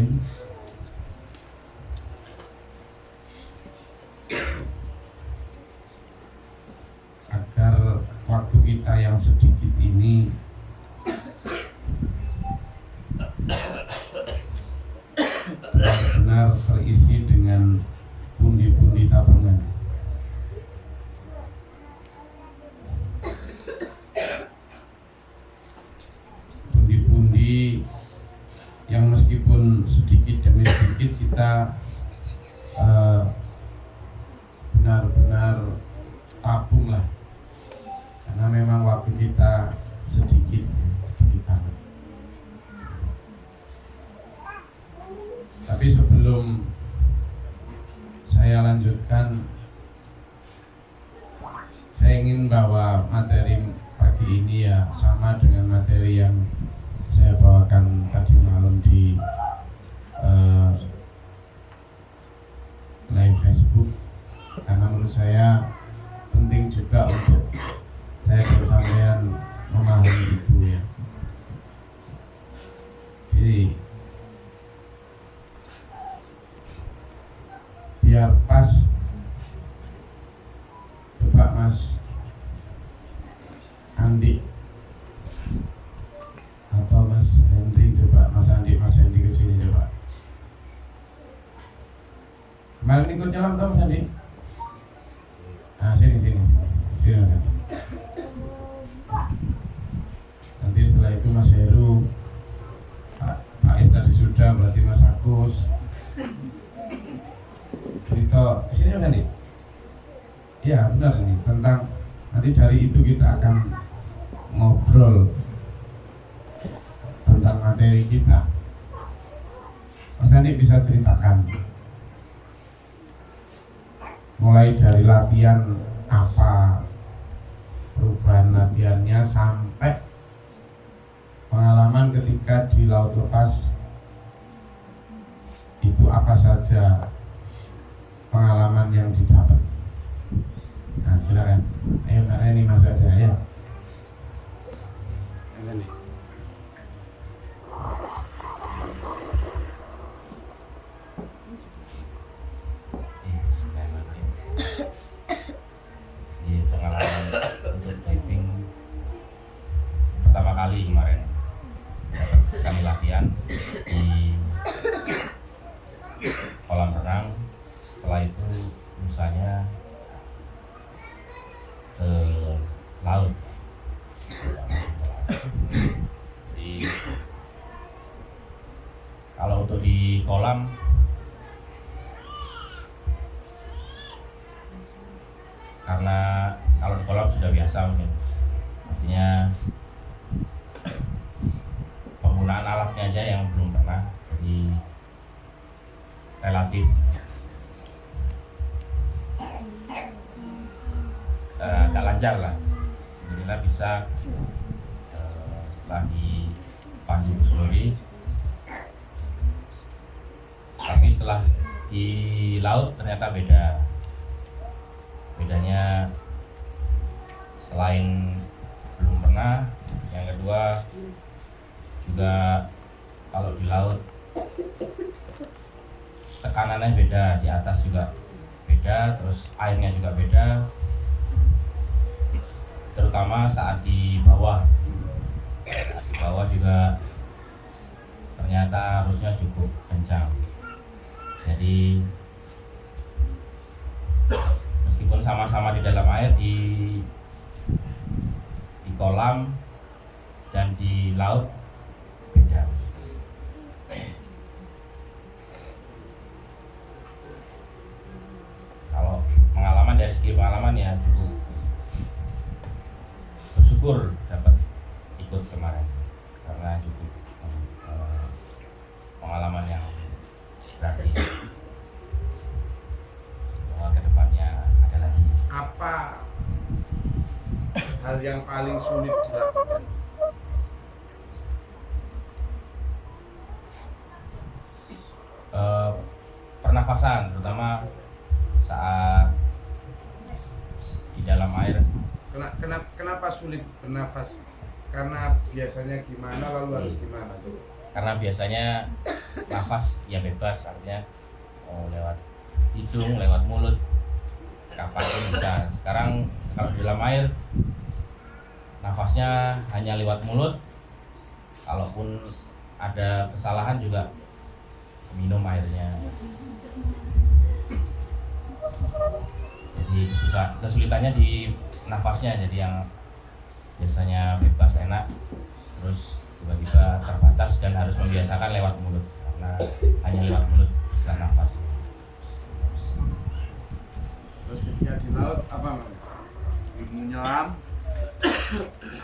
Bismillahirrahmanirrahim. Agar waktu kita yang sedikit ini benar-benar terisi dengan pundi-pundi tabungan. Pundi-pundi yang meskipun sedikit demi sedikit kita benar-benar tabung lah, karena memang waktu kita sedikit banget. Tapi sebelum saya lanjutkan, saya ingin bawa materi pagi ini ya sama dengan materi yang saya bawakan tadi malam di live Facebook, karena menurut saya penting juga untuk saya bersampaian memahami itu ya. Jadi biar pas, coba Mas Andi atau Mas Hendy, coba Mas Hendy kesini coba. Kemarin ikut nyelam tuh Mas Andi? Nah sini. Nanti setelah itu Mas Heru, Pak Is tadi sudah, berarti Mas Agus. Cerita sini Mas Andi? Iya benar ini, tentang nanti dari itu kita akan ngobrol tentang materi kita. Mas Andi bisa ceritakan mulai dari latihan apa, perubahan latihannya, sampai pengalaman ketika di laut lepas itu apa saja pengalaman yang didapat. Nah silakan, ayo Mbak Reni masuk aja ya. Pertama kali kemarin kami latihan di kolam renang. Setelah itu lusanya ke laut. Kalau untuk di kolam, karena kalau di kolam sudah biasa mungkin, artinya penggunaan alatnya aja yang belum pernah, jadi relatif agak lancar lah. Alhamdulillah bisa setelah dipandu sore, tapi setelah di laut ternyata bedanya selain belum pernah, yang kedua juga kalau di laut tekanannya beda, di atas juga beda, terus airnya juga beda, terutama saat di bawah. Di bawah juga ternyata arusnya cukup kencang, jadi meskipun sama-sama di dalam air, di kolam dan di laut beda. Kalau pengalaman, dari segi pengalaman ya cukup bersyukur dapat ikut kemarin, karena cukup pengalaman yang berarti. Kedepannya ada lagi. Apa hal yang paling sulit dilakukan? Pernafasan, terutama saat di dalam air. Kenapa sulit bernafas? Karena biasanya gimana, lalu harus gimana tuh? Karena biasanya nafas ya bebas, artinya mau lewat hidung, lewat mulut, kapan pun bisa. Sekarang kalau di dalam air nafasnya hanya lewat mulut, kalaupun ada kesalahan juga minum airnya. Jadi kesulitannya di nafasnya, jadi yang biasanya bebas enak terus tiba-tiba terbatas dan harus membiasakan lewat mulut, karena hanya lewat mulut bisa nafas. Terus ketika di laut apa Mas? Menyelam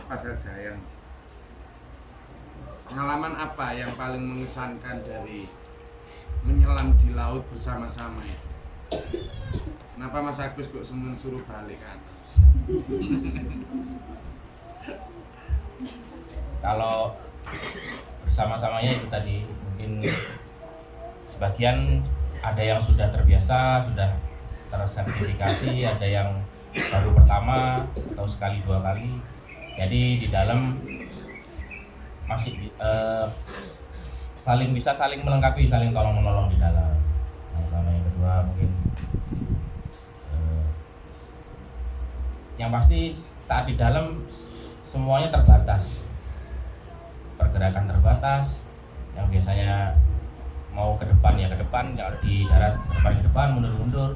apa saja yang pengalaman apa yang paling mengesankan dari menyelam di laut bersama-sama ya? Kenapa Mas Agus kok semua suruh balik kan? Kalau bersama-samanya itu tadi mungkin sebagian ada yang sudah terbiasa, sudah tersertifikasi, ada yang baru pertama atau sekali dua kali. Jadi di dalam masih bisa saling melengkapi, saling tolong menolong di dalam. Yang kedua mungkin yang pasti saat di dalam semuanya terbatas, pergerakan terbatas. Yang biasanya mau ke depan ya ke depan, kalau di darat depan ke depan, mundur-mundur.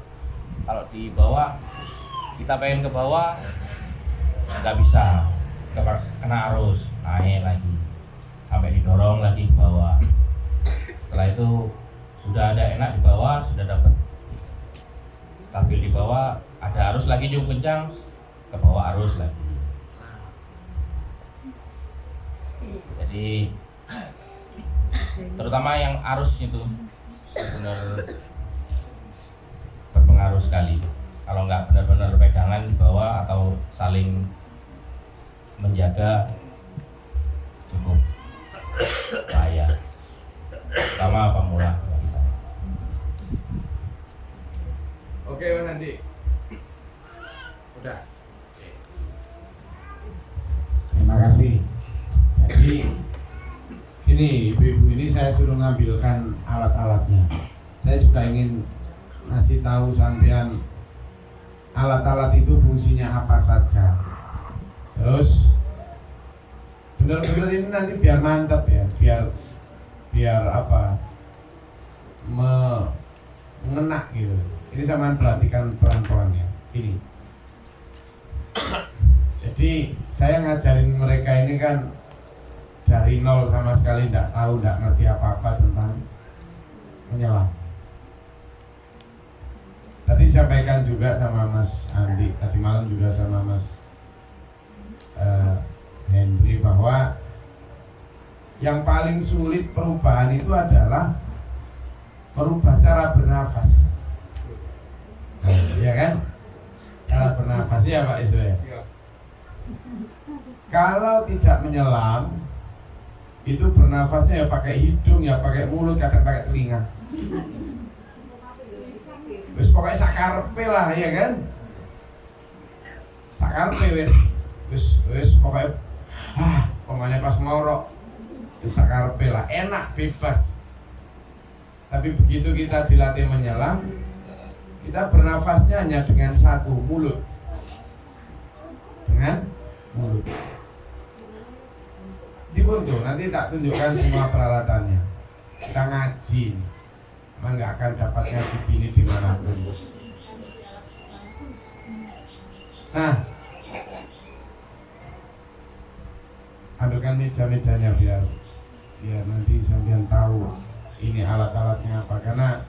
Kalau di bawah kita pengen ke bawah nggak bisa, kena arus, naik lagi sampai didorong lagi ke bawah. Setelah itu sudah ada enak di bawah, sudah dapat stabil di bawah, ada arus lagi cukup kencang, ke bawah arus lagi. Jadi terutama yang arus itu benar berpengaruh sekali. Kalau nggak benar-benar pegangan di bawah atau saling menjaga, cukup bahaya. Sama pemula bagi saya. Oke Mas Andi. Udah. Terima kasih. Jadi ini ibu-ibu ini saya suruh ngambilkan alat-alatnya. Saya juga ingin ngasih tahu sampean alat-alat itu fungsinya apa saja. Terus benar-benar ini nanti biar mantap ya, biar apa, mengena gitu. Ini sama perhatikan pelan-pelan ya. Ini. Jadi saya ngajarin mereka ini kan dari nol, sama sekali tidak tahu, tidak ngerti apa-apa tentang menyelam. Tadi sampaikan juga sama Mas Andi, tadi malam juga sama Mas Henry, bahwa yang paling sulit perubahan itu adalah merubah cara bernafas. Ya kan? Cara bernafas ya Pak Isu ya. Kalau tidak menyelam, itu bernafasnya ya pakai hidung, ya pakai mulut, kadang pakai telinga. Wis pokoknya sakarpe lah ya kan? Sakarpe wis pokoknya pokoknya pas ngorok wis sakarpe lah, enak bebas. Tapi begitu kita dilatih menyelam, kita bernafasnya hanya dengan satu mulut. Dengan mulut. Dipun tuh, nanti tak tunjukkan semua peralatannya. Kita ngaji, emang nggak akan dapat ngaji gini dimanapun. Nah, ambilkan meja-mejanya biar nanti sampean tahu ini alat-alatnya apa. Karena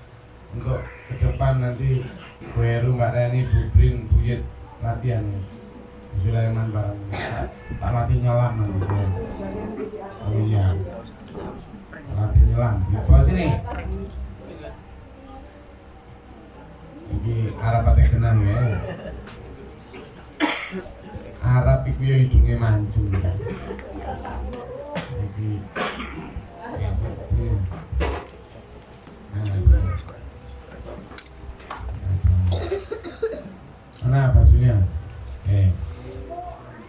untuk ke depan nanti Bu Heru, Mbak Reni, Bu Brin, Bu Yed latihan ya. Sulaiman barang tak latih nyelam nanti. Oh iya, latih nyelam. Bawa sini. Ini Arab pakai kenang ya. Arab itu ya hidungnya mancung. Jadi, mana basuhnya?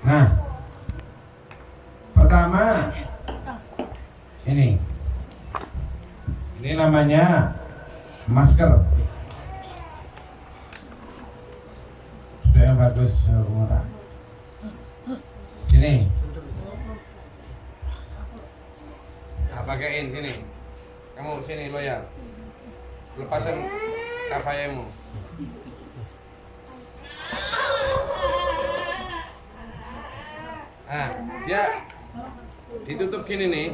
Nah, pertama ini Ini namanya masker. Sudah yang bagus, murah. Sini. Nah, pakaiin sini. Kamu sini loyal. Lepasan kafayamu. Nah, dia ditutup gini nih.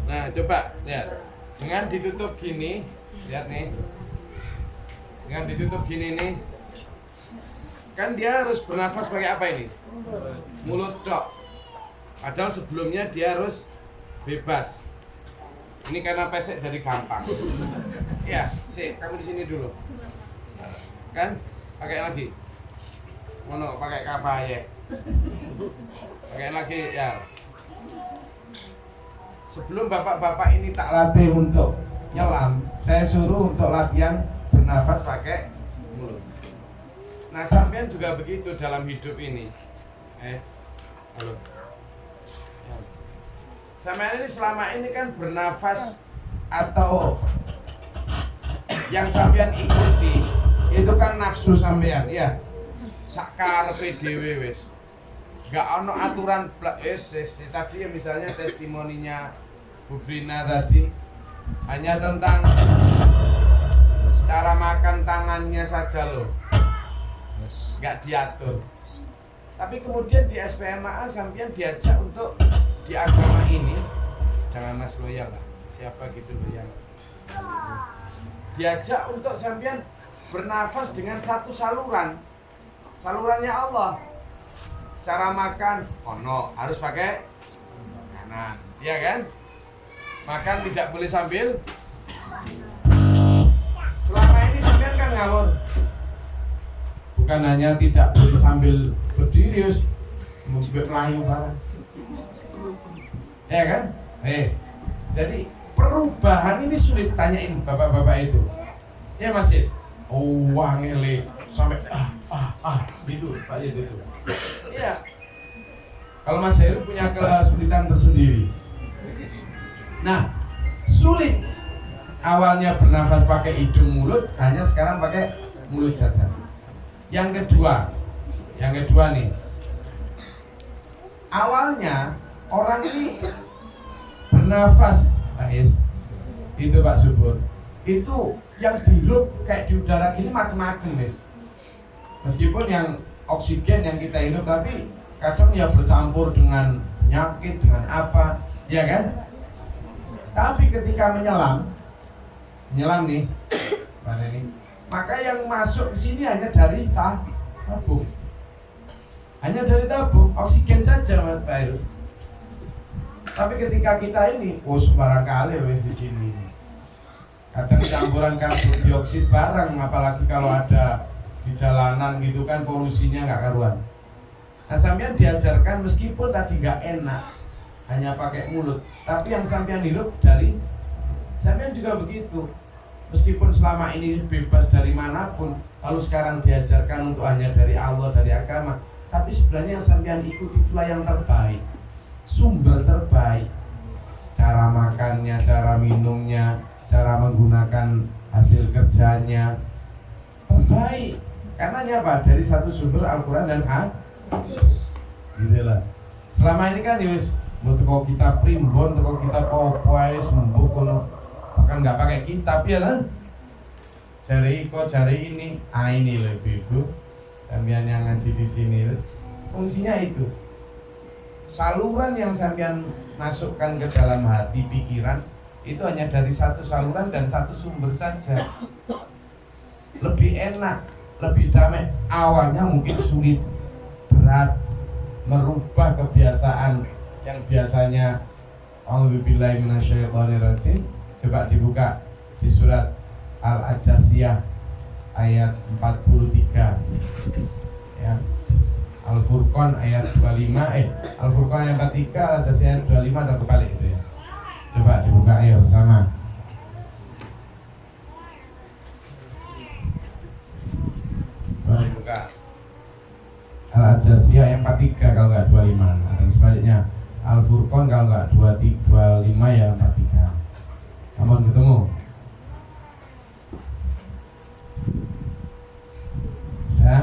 Nah, coba lihat. Dengan ditutup gini, lihat nih. Dengan ditutup gini nih. Kan dia harus bernafas pakai apa ini? Mulut tok. Padahal sebelumnya dia harus bebas. Ini karena pesek jadi gampang. Ya, sih, kamu di sini dulu. Kan? Pakai lagi. Mono, pakai kafaya. Pakai lagi ya. Sebelum bapak-bapak ini tak latih untuk nyelam, saya suruh untuk latihan bernafas pakai mulut. Nah, sampean juga begitu dalam hidup ini. Halo. Sampean ini selama ini kan bernafas atau yang sampean ikuti itu kan nafsu sampean, ya. Sakarepe dhewe wis. Gak ono aturan tadi ya, misalnya testimoninya Bu Brina tadi hanya tentang cara makan tangannya saja loh, gak diatur. Tapi kemudian di SPMA sampean diajak untuk di agama ini, jangan Mas loyal lah, siapa gitu loyal, diajak untuk sampean bernafas dengan satu salurannya Allah. Cara makan, harus pakai kanan, iya kan? Makan tidak boleh sambil. Selama ini sampean kan ngawur. Bukan hanya tidak boleh sambil berdiri, mungkin melayu barang. Ya kan? Jadi perubahan ini sulit, tanyain bapak-bapak itu. Ya masih. Wangele sampai gitu Pak itu. Iya. Kalau Mas Heru punya kesulitan tersendiri. Nah, sulit awalnya bernafas pakai hidung mulut, hanya sekarang pakai mulut saja. Yang kedua nih. Awalnya orang ini bernafas, itu Pak Subur. Itu yang dihirup kayak di udara ini macam-macam, Mas. Meskipun yang oksigen yang kita hirup, tapi kadang ya bercampur dengan penyakit, dengan apa, ya kan? Tapi ketika menyelam nih, maka yang masuk ke sini hanya dari tabung. Hanya dari tabung, oksigen saja, Mas Pak. Tapi ketika kita ini, sembarang kali wes di sini. Kadang campuran karbon dioksid barang, apalagi kalau ada di jalanan gitu kan, polusinya nggak karuan. Nah, sampean diajarkan meskipun tadi nggak enak, hanya pakai mulut, tapi yang sampean hidup dari sampean juga begitu. Meskipun selama ini bebas dari manapun, lalu sekarang diajarkan untuk hanya dari Allah, dari agama, tapi sebenarnya yang sampean ikut itulah yang terbaik, sumber terbaik, cara makannya, cara minumnya, cara menggunakan hasil kerjanya terbaik. Karena apa? Dari satu sumber Al-Quran dan hadis. Gitu lah. Selama ini kan yus, toko kita primbon, toko kita popoai, sembuk kono, bahkan nggak pakai kitab ya lah. Cari ini, ini loh ibu. Sampean yang ngaji di sini, fungsinya itu. Saluran yang sampean masukkan ke dalam hati, pikiran, itu hanya dari satu saluran dan satu sumber saja. Lebih enak, lebih damai. Awalnya mungkin sulit, berat, merubah kebiasaan yang biasanya A'udzubillahi minasyaitonirrajim. Coba dibuka di surat Al-Ajasiyah ayat 43 ya. Al-Furqan ayat 25 Al-Furqan ayat 43, Al-Ajasiyah ayat 25 atau kebalik itu ya. Coba dibuka ayo sama. Dibuka Al-Ajasiyah ayat 43 kalau enggak 25 dan sebaliknya Al-Furqan kalau nggak 25 ya 43. Kapan ketemu? Ya.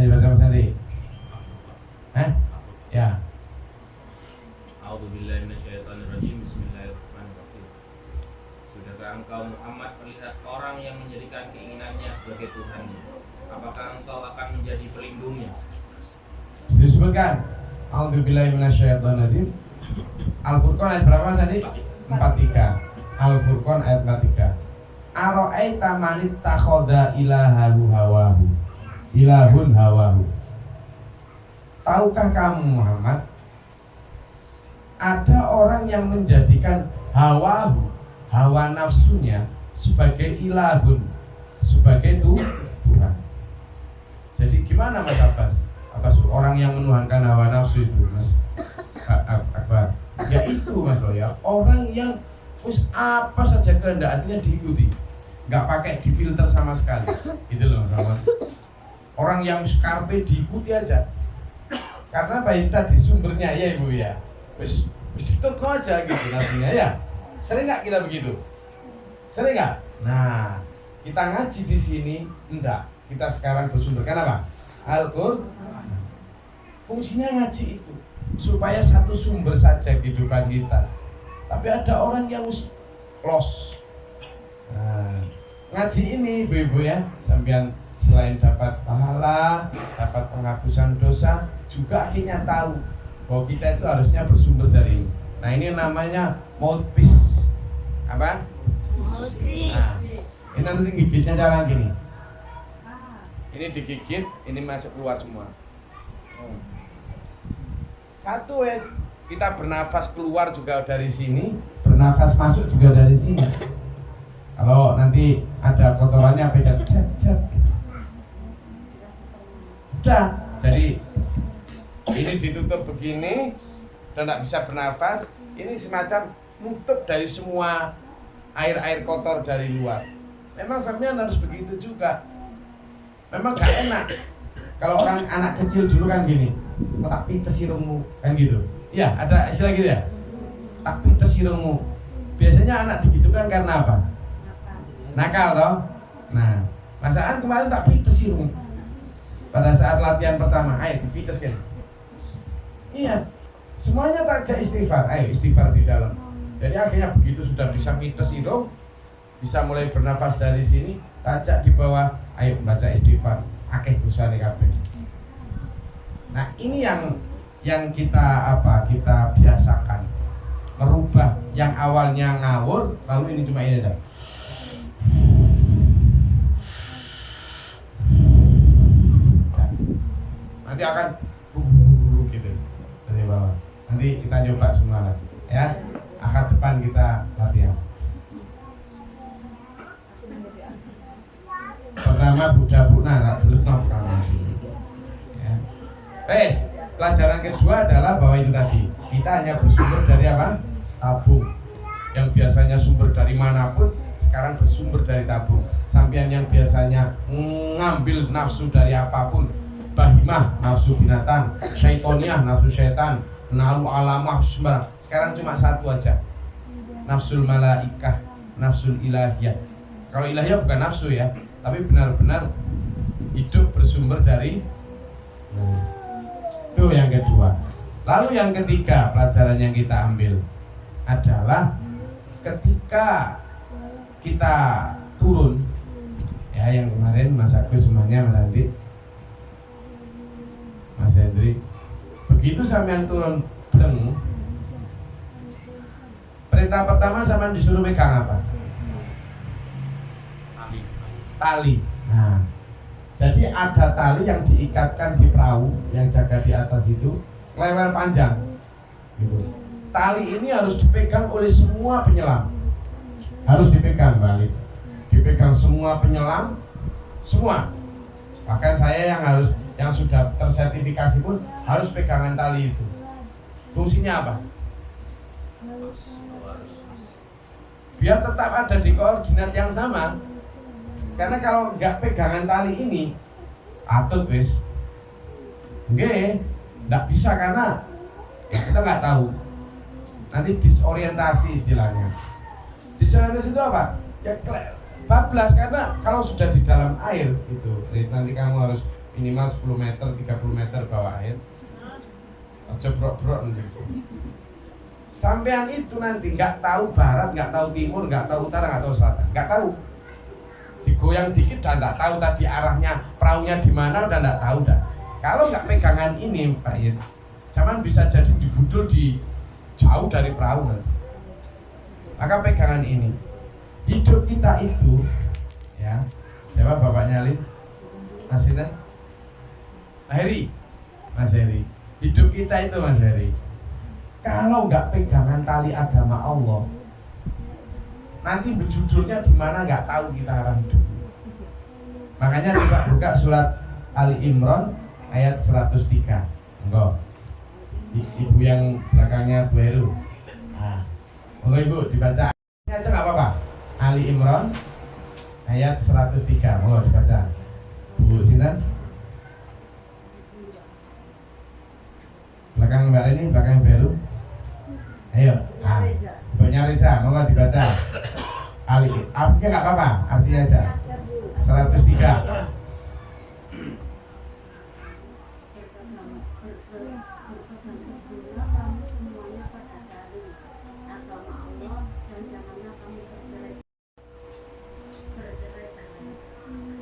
Dibaca Mas Andi. Ya. A'udzubillahi minasyaitonirrajim. Bismillahirrahmanirrahim. Sudahkah engkau Muhammad melihat orang yang menjadikan keinginannya sebagai Tuhannya? Apakah engkau akan menjadi pelindungnya? Disebutkan A'udzubillahi minasyaitonirrajim. Al-Furqan ayat berapa tadi? 43. Al-Furqan ayat 43. Ara'aita man ittakhadha ilahahu hawahu. Ilahun hawahu. Tahukah kamu Muhammad, ada orang yang menjadikan hawahu, hawa nafsunya sebagai ilahun, sebagai Tuhan. Jadi gimana Mas Abbas? Orang yang menuhankan hawa nafsu itu Mas Akbar? Ya itu Mas ya, orang yang apa saja kehendak hatinya diikuti, nggak pakai difilter sama sekali. Itu loh Mas Akbar. Orang yang skarpe diikuti aja. Karena baik tadi sumbernya ya Ibu ya. Wis diteko aja gitu nantinya ya. Sering nggak kita begitu? Sering nggak? Nah, kita ngaji di sini enggak. Kita sekarang bersumberkan apa? Al-Qur'an. Fungsinya ngaji itu supaya satu sumber saja kehidupan kita. Tapi ada orang yang los. Nah, ngaji ini Ibu-ibu ya, sampean selain dapat pahala, dapat penghapusan dosa, juga akhirnya tahu bahwa kita itu harusnya bersumber dari ini. Nah ini namanya mouthpiece. Apa? Mouthpiece. Nah, ini nanti gigitnya cara gini. Ini digigit, ini masuk keluar semua. Satu wes, kita bernafas keluar juga dari sini, bernafas masuk juga dari sini. Kalau nanti ada kotorannya beda cet. Udah, jadi ini ditutup begini dan tidak bisa bernafas. Ini semacam nutup dari semua air-air kotor dari luar. Memang sampean harus begitu juga. Memang gak enak. Kalau orang anak kecil dulu kan gini, tak pites irungmu kan gitu. Iya, ada istilah gitu ya. Tak pites irungmu. Biasanya anak digitukan karena apa? Nakal toh. Nah, masaan kemarin tak pites irung. Pada saat latihan pertama, ayo pites kan. Iya, semuanya tak ajak istighfar, ayo istighfar di dalam. Jadi akhirnya begitu sudah bisa mites hidung, bisa mulai bernafas dari sini, tak ajak di bawah, ayo baca istighfar, akeh dosa nih kabeh. Nah ini yang kita kita biasakan, merubah yang awalnya ngawur, lalu ini cuma ini aja. Nanti akan gitu dari bawah. Nanti kita coba semua lagi ya. Akad depan kita latihan. Pertama Buddha Puna tak belum ya. Pelajaran kedua adalah bahwa itu tadi kita hanya bersumber dari apa? Tabung. Yang biasanya sumber dari manapun sekarang bersumber dari tabung. Sampian yang biasanya ngambil nafsu dari apapun, bahimah, nafsu binatang, syaitoniah, nafsu syaitan, nalu alamah, sembarang. Sekarang cuma satu aja, nafsul malaikah, nafsul ilahiyah. Kalau ilahiyah bukan nafsu ya, tapi benar-benar hidup bersumber dari itu yang kedua. Lalu yang ketiga, pelajaran yang kita ambil adalah ketika kita turun ya, yang kemarin Mas Agus semuanya Mas Andi, Mas Hendri, begitu sampean turun bleng, perintah pertama sampean disuruh megang apa? Tali. Nah, jadi ada tali yang diikatkan di perahu yang jaga di atas itu, lebar panjang gitu. Tali ini harus dipegang oleh semua penyelam, harus dipegang balik, dipegang semua penyelam, semua. Bahkan saya yang sudah tersertifikasi pun harus pegangan tali itu. Fungsinya apa? Biar tetap ada di koordinat yang sama. Karena kalau nggak pegangan tali ini, Patut wis. Nggih, nggak bisa karena kita nggak tahu. Nanti disorientasi istilahnya. Disorientasi itu apa? Ya bablas, karena kalau sudah di dalam air itu nanti kamu harus minimal 10 meter, 30 meter bawah air. Cebrok-brok nanti. Sampean itu nanti nggak tahu barat, nggak tahu timur, nggak tahu utara, nggak tahu selatan, nggak tahu. Digoyang dikit dan nggak tahu tadi arahnya perahunya di mana, udah nggak tahu dah. Kalau nggak pegangan ini Pak Yid, zaman bisa jadi dibudul di jauh dari perahu kan. Maka pegangan ini. Hidup kita itu, ya, siapa bapaknya Lid? Mas Heri? Mas Heri. Hidup kita itu Mas Heri, kalau nggak pegangan tali agama Allah, nanti berjudulnya di mana nggak tahu kita arah hidup. Makanya buka surat Ali Imran ayat 103. Enggak. Ibu yang belakangnya Bu Heru. Nah, monggo Ibu dibaca. Ini aja nggak apa-apa. Ali Imran ayat 103. Monggo dibaca. Bu Sinten? Belakang Mbak ini, belakang Bu Heru. Ayo. Nah, Ibunya Reza, monggo dibaca. Ali, artinya nggak apa-apa, artinya aja. 103.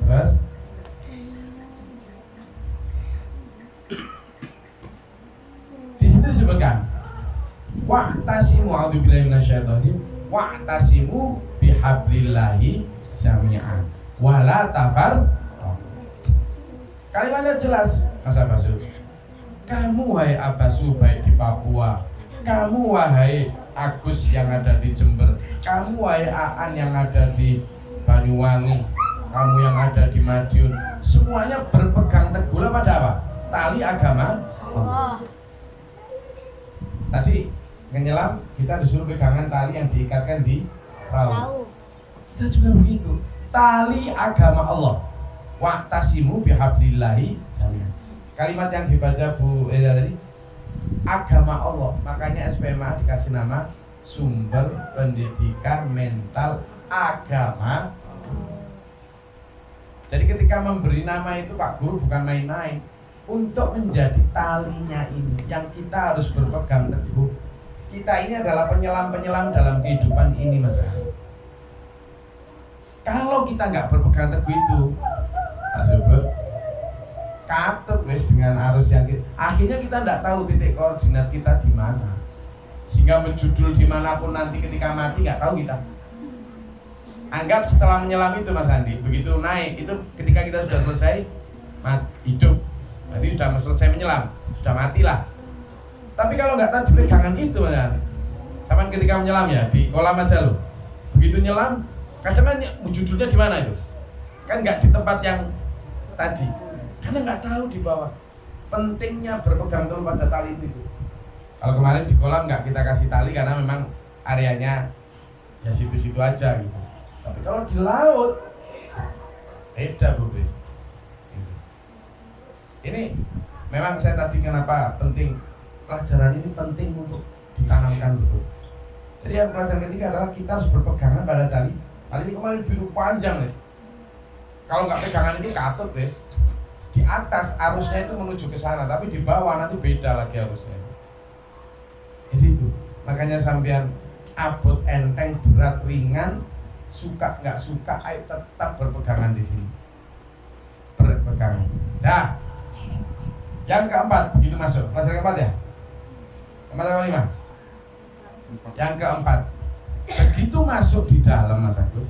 Terus di situ disebutkan wa'tasimu a'udzubillahi minasyaitonir wa'tasimu bihablillahi jami'an wala tafar. Kalimatnya jelas Mas Abbasu. Kamu wahai Abbasu baik di Papua, kamu wahai Agus yang ada di Jember, kamu wahai Aan yang ada di Banyuwangi, kamu yang ada di Madiun, semuanya berpegang teguh pada apa? Tali agama Allah. Tadi menyelam kita disuruh pegangan tali yang diikatkan di perahu. Kita juga begitu. Tali agama Allah. Wa'tasimu bihablillahi jami'an. Kalimat yang dibaca Bu Eza tadi, agama Allah. Makanya SPMA dikasih nama Sumber Pendidikan Mental Agama. Jadi ketika memberi nama itu Pak Guru bukan main-main. Untuk menjadi talinya ini yang kita harus berpegang teguh. Kita ini adalah penyelam-penyelam dalam kehidupan ini Mas. Kalau kita nggak berpegang teguh itu, Pak Subur, katut wis dengan arus yang kita, akhirnya kita nggak tahu titik koordinat kita di mana, sehingga menjudul dimanapun nanti ketika mati nggak tahu kita. Anggap setelah menyelam itu Mas Andi, begitu naik itu ketika kita sudah selesai hidup, berarti sudah selesai menyelam, sudah matilah. Tapi kalau nggak tahu pegangan itu Mas Andi, sama ketika menyelam ya di kolam aja loh, begitu nyelam, kadang kan judulnya di mana itu, kan nggak di tempat yang tadi, karena nggak tahu di bawah. Pentingnya berpegang teguh pada tali itu. Kalau kemarin di kolam nggak kita kasih tali karena memang areanya ya situ-situ aja gitu. Tapi kalau di laut, beda Bu. Ini memang saya tadi kenapa penting pelajaran ini penting untuk ditanamkan betul. Jadi yang pelajaran ketiga adalah kita harus berpegangan pada tali. Tali ini kemarin biru panjang nih. Kalau nggak pegangan ini katut guys. Di atas arusnya itu menuju ke sana, tapi di bawah nanti beda lagi arusnya. Jadi itu. Makanya sampean abot enteng berat ringan, suka nggak suka, ayo tetap berpegangan di sini. Berpegangan. Dah. Yang keempat, begitu masuk. Pelajaran keempat ya? Keempat atau lima? Yang keempat, begitu masuk di dalam Mas Agus.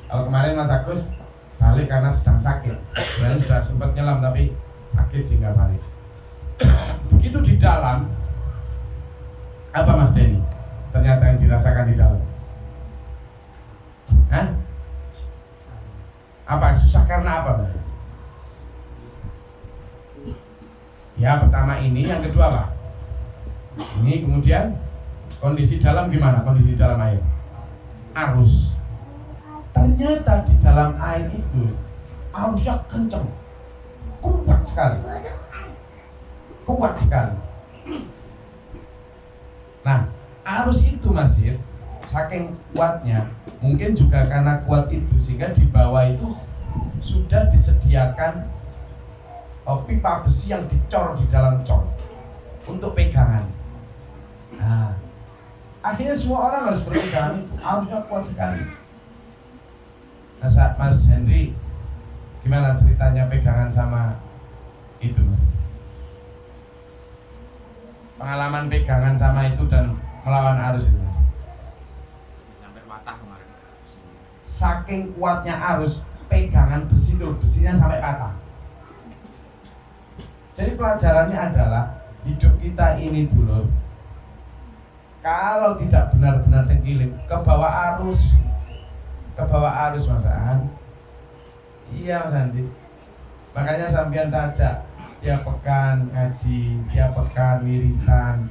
Kalau kemarin Mas Agus balik karena sedang sakit, dan sudah sempat nyelam tapi sakit sehingga balik. Begitu di dalam, apa Mas Denny? Ternyata yang dirasakan di dalam. Hah? Apa? Susah karena apa? Ya pertama ini, yang kedua apa? Ini kemudian kondisi dalam gimana? Kondisi dalam air, arus. Ternyata di dalam air itu arusnya kenceng, kuat sekali. Kuat sekali. Nah, arus itu Mas Yir, saking kuatnya, mungkin juga karena kuat itu sehingga di bawah itu sudah disediakan pipa besi yang dicor di dalam cor untuk pegangan. Nah, akhirnya semua orang harus berpegangan itu, arusnya kuat sekali. Nah, Mas Henry, gimana ceritanya pegangan sama itu, Mas? Pengalaman pegangan sama itu dan melawan arus itu. Sampai patah kemarin. Saking kuatnya arus, pegangan besi itu, besinya sampai patah. Jadi pelajarannya adalah hidup kita ini dulu, kalau tidak benar-benar cengkilim, ke bawah arus Mas An. Iya Mas Andi. Makanya sampean tajak tiap pekan ngaji, tiap pekan wiritan.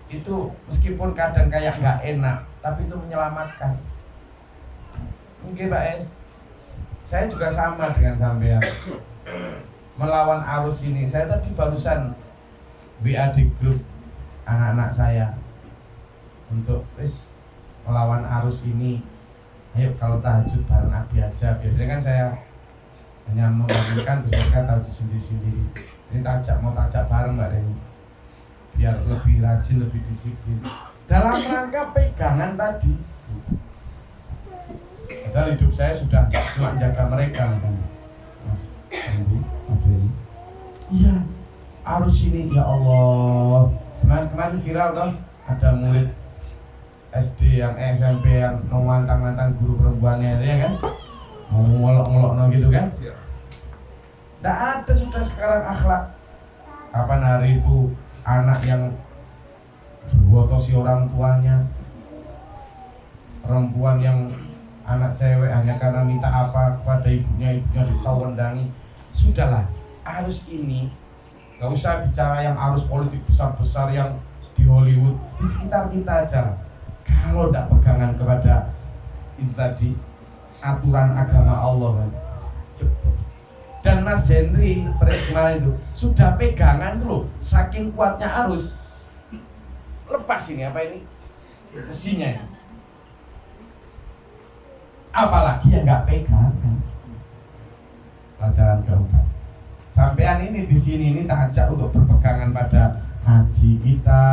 Itu meskipun kadang kayak nggak enak, tapi itu menyelamatkan. Mungkin Pak Es, saya juga sama dengan sampean. Melawan arus ini, saya tadi barusan WA di grup anak-anak saya untuk melawan arus ini. Ayo kalau tahajud bareng Abi aja. Biasanya kan saya hanya membangunkan, terus mereka tahajud sendiri-sendiri. Ini mau tajak bareng Mbak Reni, biar lebih rajin, lebih disiplin dalam rangka pegangan tadi. Padahal hidup saya sudah cuma jaga mereka, Mas Andi. Iya, arus ini ya Allah. Kemarin viral toh, ada murid SD yang SMP yang mau mantang-mantang guru perempuannya, ya kan? Mau ngolok-ngolok gitu kan? Nggak ada sudah sekarang akhlak. Kapan hari itu anak yang dibotosi orang tuanya, perempuan yang anak cewek hanya karena minta apa kepada ibunya ditawendangi. Sudahlah, arus ini nggak usah bicara yang arus politik besar-besar yang di Hollywood, di sekitar kita aja. Kalau tidak pegangan kepada itu tadi aturan agama Allah kan, cepet. Dan Mas Henry kemarin itu sudah pegangan tuh, saking kuatnya arus, lepas ini apa ini besinya ini. Apalagi yang nggak pegang. Pelajaran keempat. Sampean ini di sini ini tak ajak untuk berpegangan pada haji kita,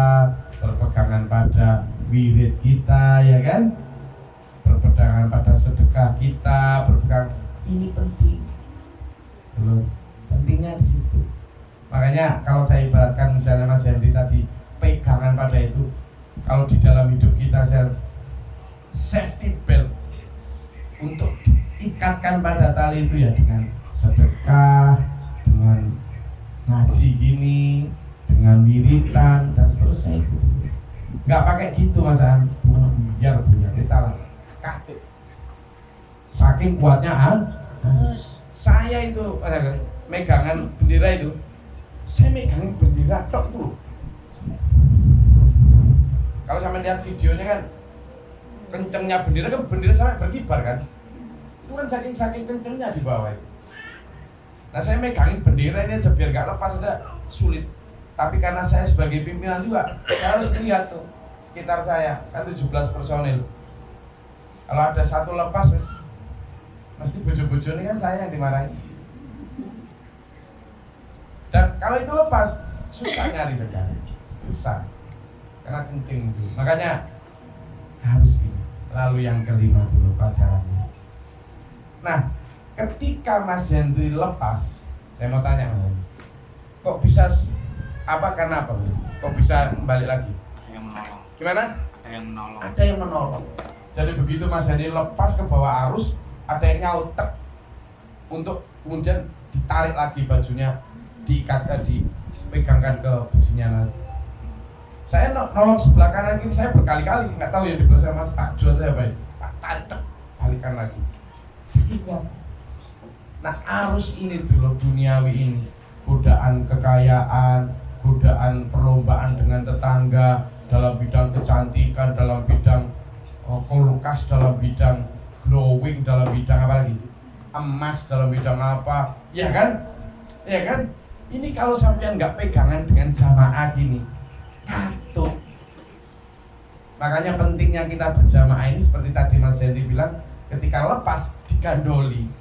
berpegangan pada wirid kita, ya kan? Berpegangan pada sedekah kita, berpegang. Ini penting. Belum pentingnya di situ. Makanya kalau saya ibaratkan misalnya Mas Hendy tadi pegangan pada itu, kalau di dalam hidup kita saya safety belt untuk ikatkan pada tali itu ya dengan sedekah, dengan ngaji gini, dengan wiritan dan seterusnya itu. Nggak pakai gitu Mas An, buyar istilah katut. Saking kuatnya saya itu megangan bendera itu, saya megangin bendera tok itu. Kalau sama lihat videonya kan kencengnya bendera kan, bendera sampai berkibar kan, itu kan saking kencengnya di bawah itu. Nah saya megangin bendera ini aja biar gak lepas aja sulit. Tapi karena saya sebagai pimpinan juga, saya harus lihat tuh sekitar saya kan 17 personil. Kalau ada satu lepas mesti bojo-bojo ini kan saya yang dimarahin. Dan kalau itu lepas susah nyari sekali, susah karena kencing itu. Makanya harus ini. Lalu yang kelima dulu pelajarannya. Nah, ketika Mas Henry lepas, saya mau tanya, kok bisa karena apa? Kok bisa kembali lagi? Ada yang menolong. Gimana? Ada yang menolong. Ada yang menolong. Jadi begitu Mas Henry lepas ke bawah arus, ada yang nyautek untuk kemudian ditarik lagi bajunya, diikat dipegangkan ke besinya lagi. Saya nolong sebelah kanan ini, saya berkali-kali nggak tahu ya di belah Mas Pak Jo atau apa ya, tak tarik balikan lagi. Sedikit. Nah arus ini dulu duniawi ini, godaan kekayaan, godaan perlombaan dengan tetangga dalam bidang kecantikan, dalam bidang kulkas, dalam bidang glowing, dalam bidang apa lagi, emas, dalam bidang apa, ya kan? Ya kan? Ini kalau sampean nggak pegangan dengan jamaah gini, katut. Makanya pentingnya kita berjamaah ini seperti tadi Mas Hendy bilang, ketika lepas digandoli.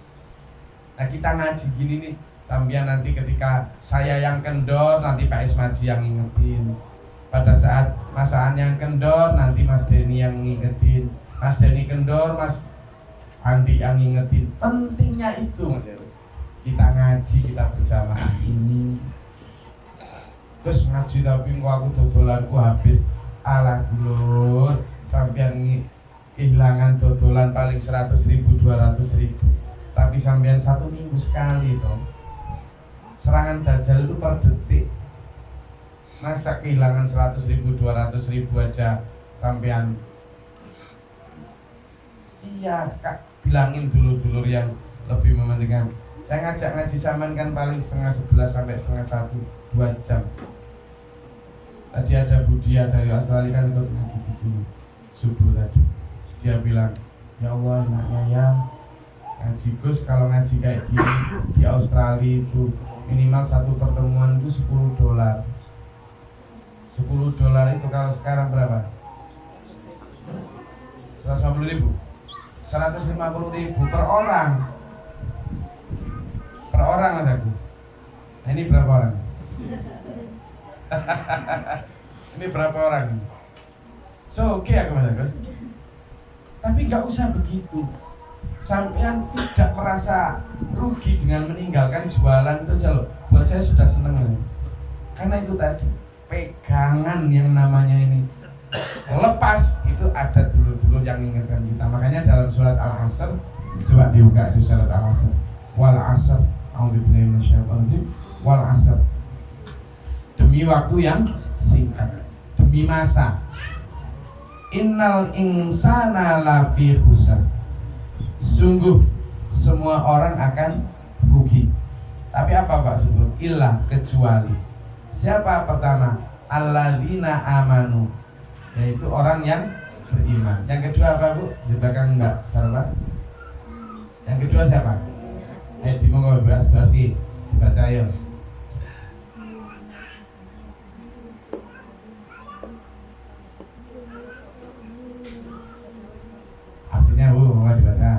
Nah kita ngaji gini nih, sampean nanti ketika saya yang kendor, nanti Pak Ismaji yang ngingetin. Pada saat Mas Aan yang kendor, nanti Mas Denny yang ngingetin. Mas Denny kendor, Mas Andi yang ngingetin. Pentingnya itu Mas Heru. Kita ngaji, kita berjamaah ini. Terus ngaji tapi kok aku dodolanku habis. Alah dulur, sampean kehilangan dodolan paling 100.000, 200.000. Tapi sampean 1 minggu sekali toh. Serangan dajjal itu per detik. Masa kehilangan 100.000, 200.000 aja sampean. Iya, Kak, bilangin dulur-dulur yang lebih mementingkan. Saya ngajak ngaji sampean kan paling setengah 11 sampai setengah 1, 2 jam. Tadi ada Budia dari Australia kan ikut ngaji di sini subuh tadi. Dia bilang, ya Allah enaknya ya ngaji Gus, kalau ngaji kayak gini di Australia itu minimal satu pertemuan itu $10. $10 itu kalau sekarang berapa? 150.000, 150.000 per orang. Per orang Mas Agus. Nah ini berapa orang? Ini berapa orang? So oke aku Mas Agus. Tapi nggak usah begitu. Sampean tidak merasa rugi dengan meninggalkan jualan itu aja loh. Buat saya sudah seneng. Karena itu tadi pegangan yang namanya ini lepas itu ada dulur-dulur yang mengingatkan kita. Makanya dalam surat Al-Asr, coba dibuka di surat Al-Asr. Wal asr, a'udzubillahi minasyaitonir rajim. Wal asr. Demi waktu yang singkat, demi masa. Innal insana lafi khusr. Sungguh semua orang akan rugi. Tapi apa Pak Subur? Illa, kecuali. Siapa pertama? Alladzina amanu, yaitu orang yang beriman. Yang kedua apa Bu? Di belakang enggak, siapa? Yang kedua siapa? Di monggo bahas-bahas dibaca ya. Artinya Bu, mau dibaca.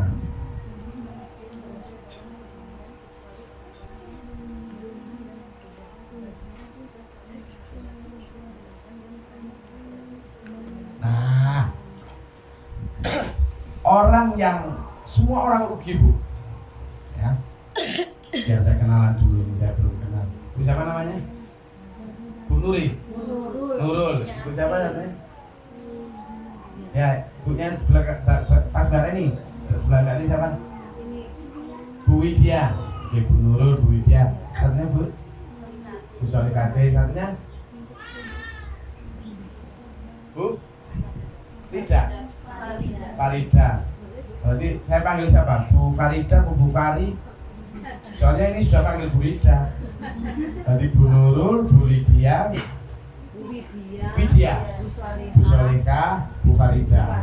Nah, orang yang semua orang rugi Bu, ya. Biar saya kenalan dulu, saya belum kenal. Bu siapa namanya? Bu Nuri. Nurul. Bu siapa namanya? Ya, ibunya belakang pas bareng ini. Sebelah kali siapa? Bu Widya. Oke, Bu Nurul, Bu Widya. Satunya Bu? Bu Solikate. Satunya? Bu? Tidak. Farida. Berarti saya panggil siapa? Bu Farida, Bu Fari. Soalnya ini sudah panggil Bu Widya. Berarti Bu Nurul, Bu Widya, Bu Solika, Bu Farida.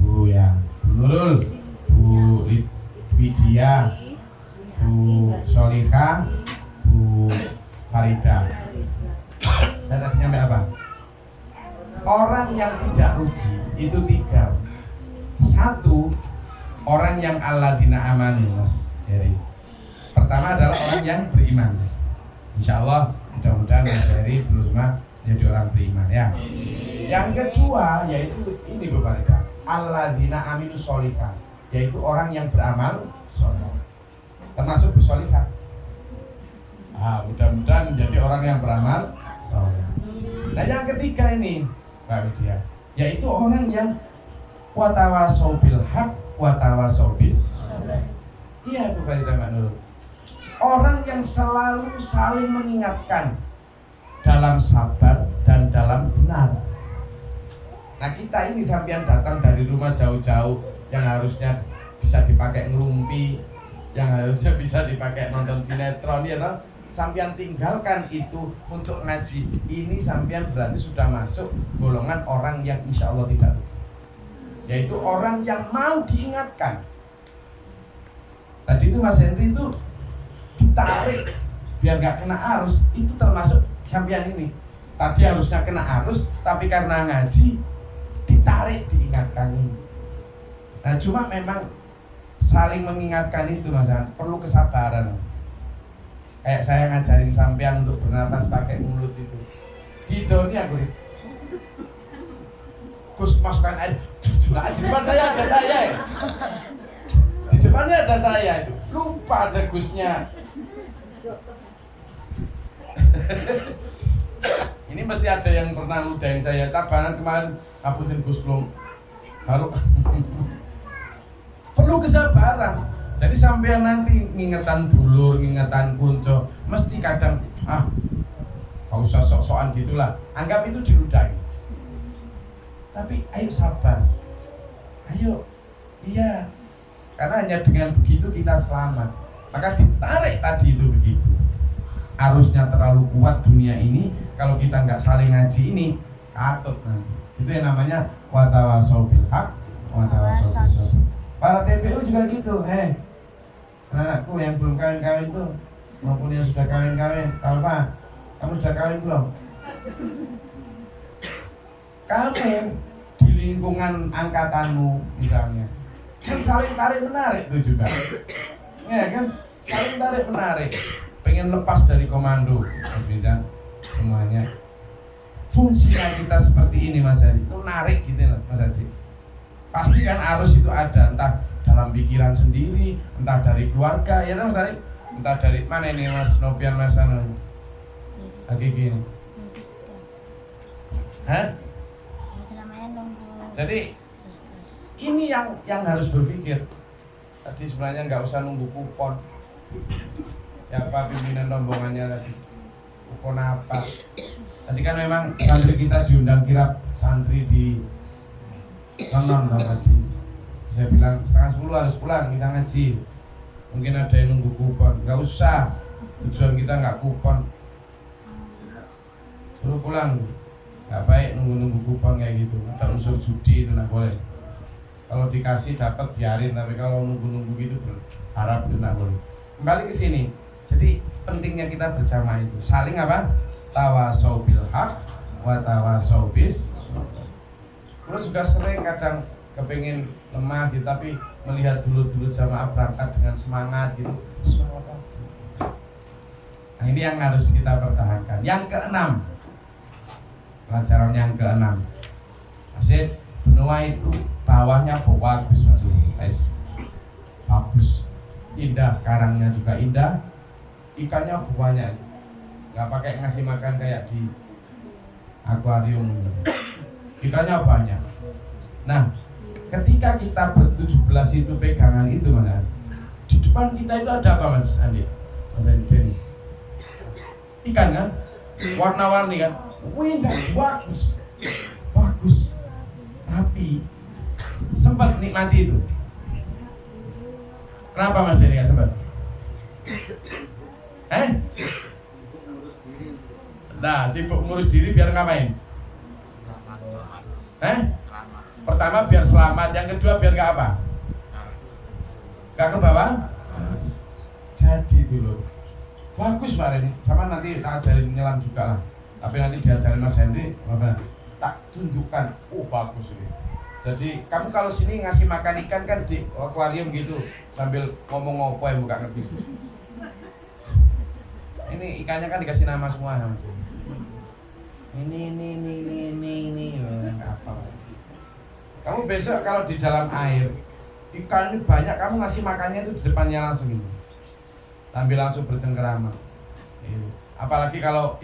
Bu ya, Bu Nurul, Bu Widya, Bu Solika, Bu Farida. Saya tadi nyampe apa? Orang yang tidak rugi itu 3. 1, orang yang alladzina amanu Mas. Jadi pertama adalah orang yang beriman. Insya Allah mudah-mudahan Mas Heri berusaha jadi orang beriman ya. Yang kedua yaitu ini Bu Farida, alladzina aminu sholika, yaitu orang yang beramal soleh. Termasuk Bu Sholika. Mudah-mudahan menjadi orang yang beramal soleh. Nah yang ketiga ini Mbak Widya, yaitu orang yang watawasau bil haq watawasau bis. Iya Bu Farida Mbak Nurul. Orang yang selalu saling mengingatkan dalam sabar dan dalam benar. Nah kita ini sampean datang dari rumah jauh-jauh yang harusnya bisa dipakai ngerumpi, yang harusnya bisa dipakai nonton sinetron ya toh. Sampean tinggalkan itu untuk ngaji. Ini sampean berarti sudah masuk golongan orang yang insya Allah tidak rugi, yaitu orang yang mau diingatkan. Tadi itu Mas Henry itu biar nggak kena arus, itu termasuk sampean ini. Tadi harusnya kena arus, tapi karena ngaji ditarik, diingatkan ini. Nah cuma memang saling mengingatkan itu Mas, perlu kesabaran. Kayak saya ngajarin sampean untuk bernafas pakai mulut itu. Di dunia gue Gus masukkan air. Nah, di depan saya ada saya ya. Di depannya ada saya itu. Lupa ada Gusnya. Ini mesti ada yang pernah ludahin saya. Tabanan kemarin ngapusin Gus belum. Baru perlu kesabaran. Jadi sampai nanti ngingetan dulur, ngingetan kunco, mesti kadang gak usah sok-sokan gitulah. Anggap itu diludahi. Tapi ayo sabar. Ayo, iya. Karena hanya dengan begitu kita selamat. Maka ditarik tadi itu begitu. Arusnya terlalu kuat dunia ini. Kalau kita nggak saling ngaji ini, katut nanti. Itu yang namanya watawasau bil haq, watawasau bis sabr. Para TPU juga gitu, anakku yang belum kawin-kawin tuh, maupun yang sudah kawin-kawin, Alfa, kamu sudah kawin belum? Kamu di lingkungan angkatanmu misalnya, kan saling tarik menarik tuh juga, ya kan? Saling tarik menarik, pengen lepas dari komando, Mas Bizan, semuanya. Fungsinya kita seperti ini Mas Hari, itu narik gitu loh Mas Haji. Pasti kan arus itu ada, entah dalam pikiran sendiri, entah dari keluarga, ya Mas Hari, entah dari mana ini Mas Nopian Mas Anu, lagi gini. Hah? Jadi ini yang harus berpikir. Tadi sebenarnya nggak usah nunggu kupon. Siapa pimpinan rombongannya tadi? Kupon apa? Tadi kan memang santri kita diundang kirap santri di Lonon tadi. Saya bilang 9:30 harus pulang, kita ngaji. Mungkin ada yang nunggu kupon. Nggak usah. Tujuan kita nggak kupon. Suruh pulang. Nggak baik nunggu-nunggu kupon kayak gitu. Ada unsur judi itu nggak boleh. Kalau dikasih dapat biarin, tapi kalau nunggu-nunggu gitu harap itu nggak boleh. Kembali ke sini. Jadi pentingnya kita berjamaah itu saling apa? Tawasau bil haq wa tawasau bis. Lu juga sering kadang kepengin lemah gitu, tapi melihat dulu jamaah berangkat dengan semangat gitu. Semangat. Nah, ini yang harus kita pertahankan. Yang keenam, pelajaran yang keenam. Masih benua itu bawahnya bagus Mas. Bagus. Indah, karangnya juga indah. Ikannya banyak. Nggak pakai ngasih makan kayak di akuarium. Ikannya banyak. Nah, ketika kita ber-17 itu pegangan itu Mas, di depan kita itu ada apa Mas Andi? Mas Andi. Ikan kan? Warna-warni kan? Wih, bagus. Bagus. Tapi sempat nikmati itu. Kenapa Mas Denny nggak sempat? Nah, sibuk ngurus diri biar ngapain? Pertama biar selamat, yang kedua biar nggak apa? Nggak ke bawah? Jadi dulu bagus Pak Reni, sama nanti tak ajarin nyelam juga lah. Tapi nanti diajarin Mas Henry, tak tunjukkan, bagus ini. Jadi kamu kalau sini ngasih makan ikan kan di akuarium gitu, sambil ngomong apa yang bukan ngerti. Ini ikannya kan dikasih nama semua. Ini apa? Kamu besok kalau di dalam air ikan ini banyak, kamu ngasih makannya itu di depannya langsung ini, sambil langsung bercengkerama. Apalagi kalau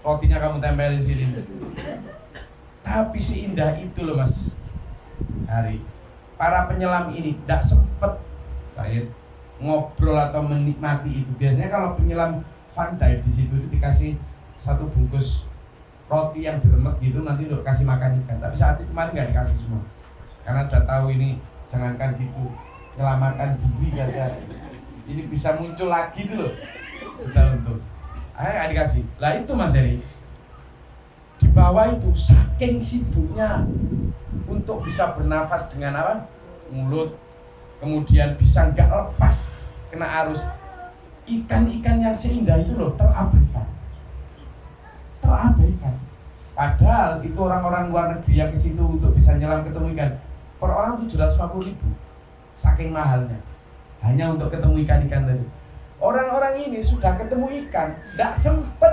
rotinya kamu tempelin sini. Tapi seindah itu loh Mas Hari. Para penyelam ini tidak sempet ngobrol atau menikmati itu. Biasanya kalau penyelam fun dive di situ dikasih satu bungkus roti yang diremet gitu, nanti udah kasih makan ikan. Tapi saat itu kemarin nggak dikasih semua, karena udah tahu ini jangankan gitu, menyelamatkan diri aja. Ini bisa muncul lagi tuh loh, sudah untuk. Nggak dikasih. Lah itu Mas Heri, di bawah itu saking sibuknya untuk bisa bernafas dengan apa? Mulut, kemudian bisa nggak lepas kena arus. ikan-ikan yang seindah itu loh terabaikan. Padahal itu orang-orang luar negeri yang ke situ untuk bisa nyelam ketemu ikan per orang 750.000, saking mahalnya hanya untuk ketemu ikan-ikan tadi. Orang-orang ini sudah ketemu ikan, tidak sempet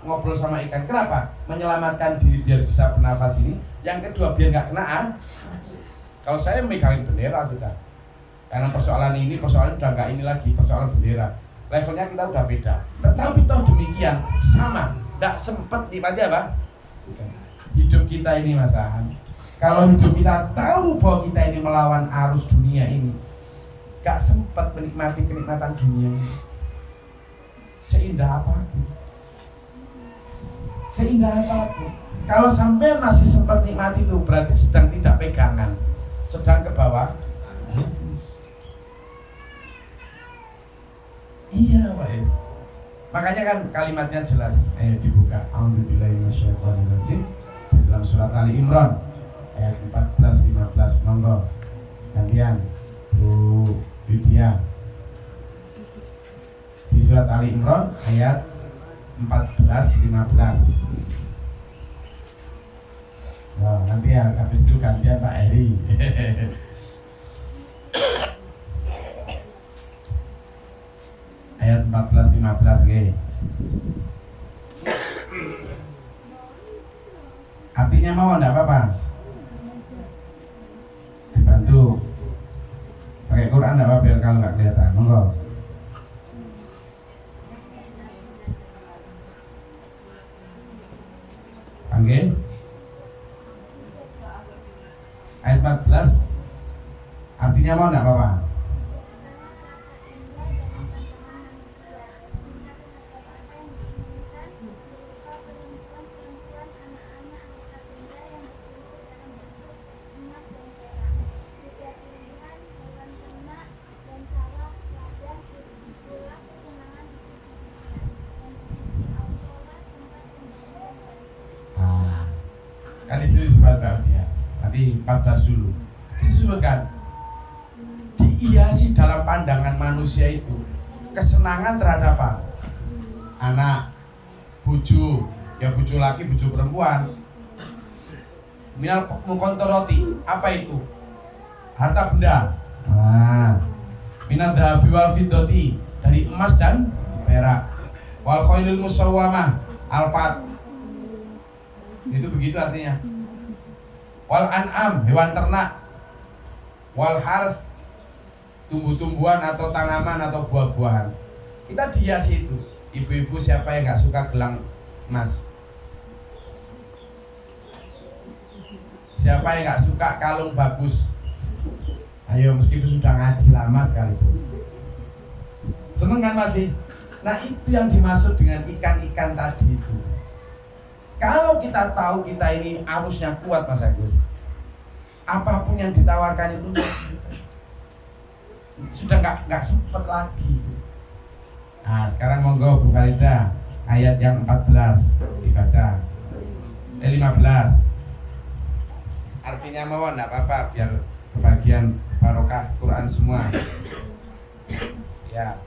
ngobrol sama ikan. Kenapa? Menyelamatkan diri biar bisa bernafas ini. Yang kedua biar nggak kena. Kalau saya megangin bendera sudah. Karena persoalan ini udah nggak ini lagi, persoalan bendera. Levelnya kita udah beda. Tetapi toh demikian sama. Tidak sempet nikmati apa? Hidup kita ini Mas Ahan. Kalau hidup kita tahu bahwa kita ini melawan arus dunia ini, gak sempat menikmati kenikmatan dunia ini. Seindah apapun. Kalau sampai masih sempat nikmati itu berarti sedang tidak pegangan, sedang ke bawah. Iya Pak. Makanya kan kalimatnya jelas. Ayo dibuka. A'udzubillahi minasyaitonirrajim. Dalam surat Ali Imran ayat 14 15 monggo. Gantian Bu Lydia. Di surat Ali Imran ayat 14 15. Nah, nanti ya habis itu gantian Pak Eri. Ayat 14-15 okay. Artinya mau enggak apa-apa? Dibantu pakai Quran enggak apa-apa biar kalau enggak kelihatan. Monggo. Oke. Ayat 14 artinya mau enggak apa-apa? Kan itu disebut dia. Nanti 14 dulu. Disebutkan dihiasi dalam pandangan manusia itu kesenangan terhadap apa? Anak, bojo, ya bojo laki, bojo perempuan. Minal mukontoroti, apa itu? Harta benda. Nah, minal dhahabi wal fiddati, dari emas dan perak. Wal khailil musawwamah, alfat. Itu begitu artinya. Wal an'am, hewan ternak. Wal harth, tumbuh-tumbuhan atau tanaman atau buah-buahan. Kita dihiasi itu. Ibu-ibu siapa yang nggak suka gelang emas? Siapa yang nggak suka kalung bagus? Ayo meskipun sudah ngaji lama sekalipun. Seneng kan masih? Nah itu yang dimaksud dengan ikan-ikan tadi itu. Kalau kita tahu kita ini arusnya kuat Mas Agus, apapun yang ditawarkan itu sudah nggak sempet lagi. Nah sekarang monggo Bu Farida ayat yang 14 dibaca. 15. Artinya mau enggak apa-apa biar kebagian barokah Quran semua. Ya.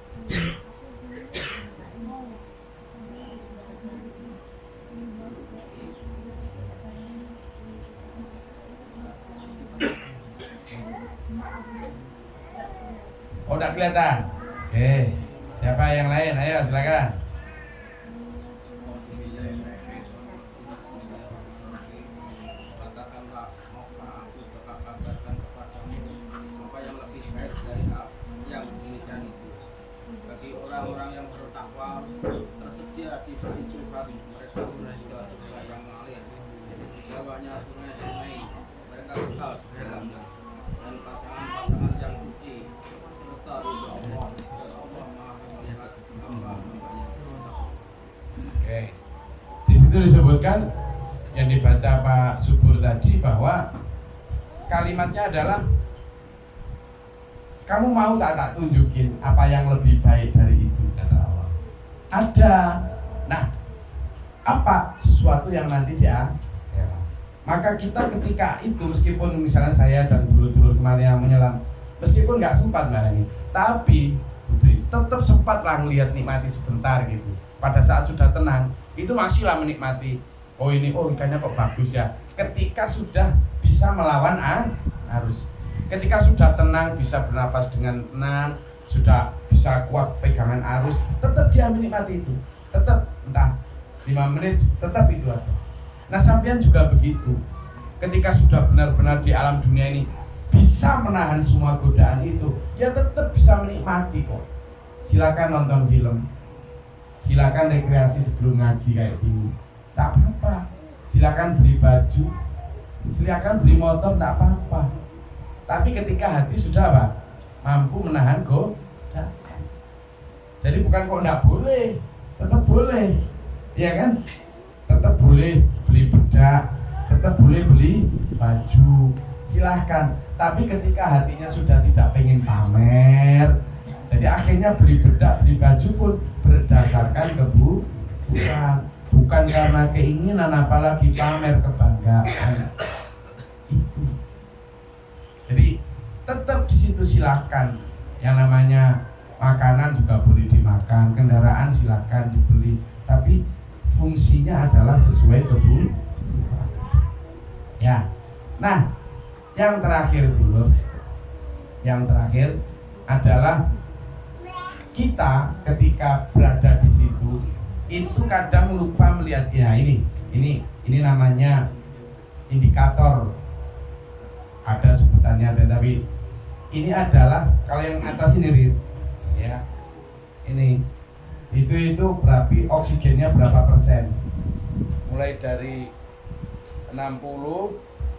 Oh, enggak kelihatan. Oke. Siapa yang lain? Ayo silakan. Katakanlah, maukah aku kabarkan kepadamu apa yang lebih baik dari yang demikian itu. Bagi orang-orang yang bertakwa tersedia di sisi Tuhan mereka surga yang mengalir. Di bawahnya sungai-sungai, mereka kekal di dalamnya. Dan pasangan-pasangan yang suci serta ridho Allah. Dan Allah Maha melihat hamba-hambanya. Oke. Di situ disebutkan yang dibaca Pak Subur tadi bahwa kalimatnya adalah kamu mau tak tunjukin apa yang lebih baik dari itu kata Allah. Ada. Nah, apa sesuatu yang nanti dia ya. Maka kita ketika itu meskipun misalnya saya dan dulu-dulu kemarin yang menyelam meskipun nggak sempat ini, tapi tetap sempatlah ngelihat nikmati sebentar gitu. Pada saat sudah tenang, itu masihlah menikmati. Oh ini, oh ikannya kok bagus ya. Ketika sudah bisa melawan arus, ketika sudah tenang, bisa bernafas dengan tenang, sudah bisa kuat pegangan arus, tetap dia menikmati itu. Tetap entah 5 menit, tetap itu ada. Nah sampean juga begitu. Ketika sudah benar-benar di alam dunia ini bisa menahan semua godaan itu, ya tetap bisa menikmati kok. Silakan nonton film, silakan rekreasi sebelum ngaji kayak gini, tak apa-apa. Silakan beli baju, silakan beli motor, tak apa-apa. Tapi ketika hati sudah apa? Mampu menahan godaan. Jadi bukan kok nggak boleh, tetap boleh, ya kan? Tetap boleh beli bedak, tetap boleh beli baju, silahkan. Tapi ketika hatinya sudah tidak pengen pamer, jadi akhirnya beli bedak, beli baju pun berdasarkan kebutuhan, bukan karena keinginan apalagi pamer kebanggaan. Itu. Jadi tetap di situ silahkan. Yang namanya makanan juga boleh dimakan, kendaraan silahkan dibeli, tapi fungsinya adalah sesuai kebutuhan. Ya. Nah, yang terakhir dulu, yang terakhir adalah kita ketika berada di situ itu kadang lupa melihat ya ini namanya indikator, ada sebutannya ada, tapi ini adalah kalau yang atas ini Rit, ya ini itu berarti oksigennya berapa persen, mulai dari 60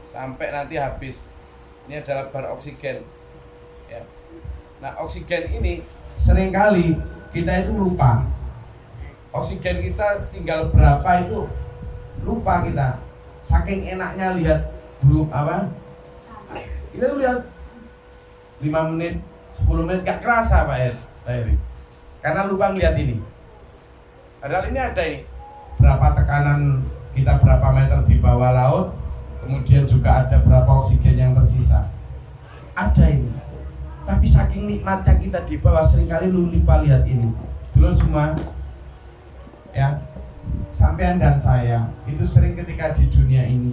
sampai nanti habis. Ini adalah bar oksigen ya. Nah oksigen ini seringkali kita itu lupa, oksigen kita tinggal berapa itu lupa kita, saking enaknya lihat dulu apa, kita lihat 5 menit 10 menit gak kerasa Pak Eri, karena lupa ngeliat ini. Padahal ini ada ini berapa tekanan kita, berapa meter di bawah laut, kemudian juga ada berapa oksigen yang tersisa, ada ini. Tapi saking nikmatnya kita di bawah, seringkali lupa lihat ini. Dulu semua ya, sampean dan saya itu sering ketika di dunia ini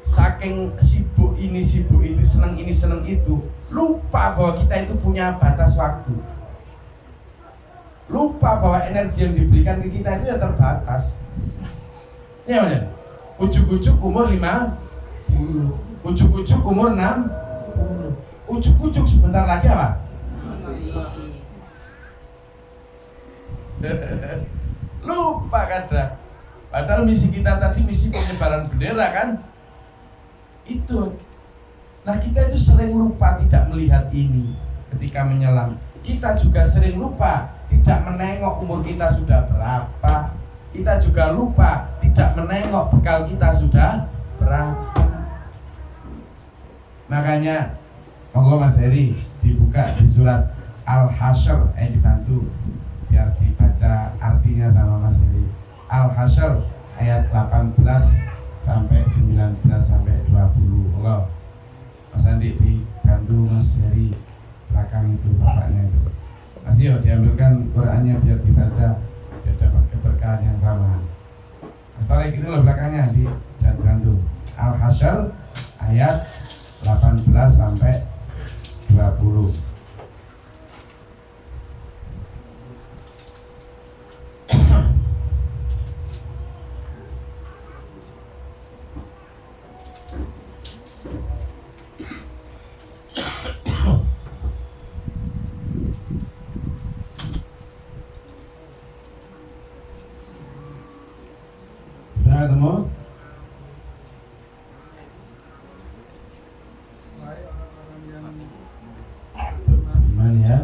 saking sibuk ini sibuk itu, seneng ini seneng itu, lupa bahwa kita itu punya batas waktu, lupa bahwa energi yang diberikan ke kita itu ya terbatas. Ya benar. Ujuk-ujuk umur 50, ujuk-ujuk umur 60, ujuk-ujuk sebentar lagi apa? Lupa kadang. Padahal misi kita tadi misi penyebaran bendera kan? Itu. Nah kita itu sering lupa tidak melihat ini ketika menyelam. Kita juga sering lupa tidak menengok umur kita sudah berapa. Kita juga lupa tidak menengok bekal kita sudah berapa. Makanya monggo Mas Heri dibuka di surat Al-Hasyr, dibantu biar dibaca artinya sama Mas Heri. Al-Hasyr ayat 18 sampai 19 sampai 20. Monggo Mas Andi dibantu Mas Heri belakang itu bapaknya itu. Mas yo diambilkan Qur'annya biar dibaca, biar dapat keberkahan yang sama. Mas tarik itu loh belakangnya di jangan bantu. Al-Hasyr ayat 18 sampai 20. Sudah ketemu? Gimana ya?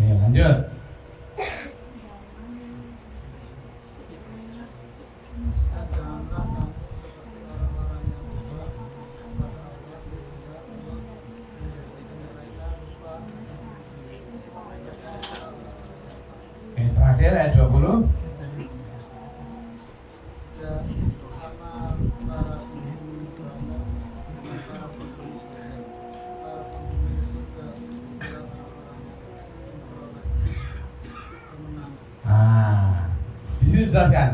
Oke, lanjut. terakhir ayat 20. Di sini dijelaskan.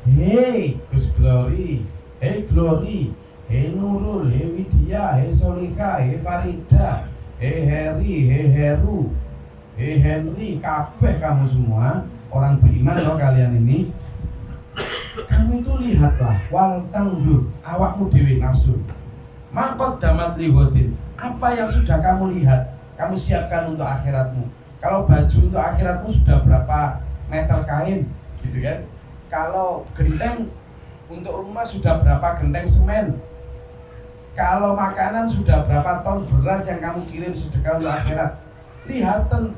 Hei Gus Glory, hei Glory, hei Nurul, hei Widya, hei Solika, hei Farida, hei Heri, hei Heru, hei Henry, kabeh kamu semua orang beriman loh kalian ini. Kamu itu lihatlah, wal tangdur, awakmu dewi nafsu. Makot damat lihotin, apa yang sudah kamu lihat, kamu siapkan untuk akhiratmu. Kalau baju untuk akhiratmu sudah berapa meter kain, gitu kan? Kalau genteng untuk rumah sudah berapa genteng semen. Kalau makanan sudah berapa ton beras yang kamu kirim sedekah untuk akhirat. Lihatan,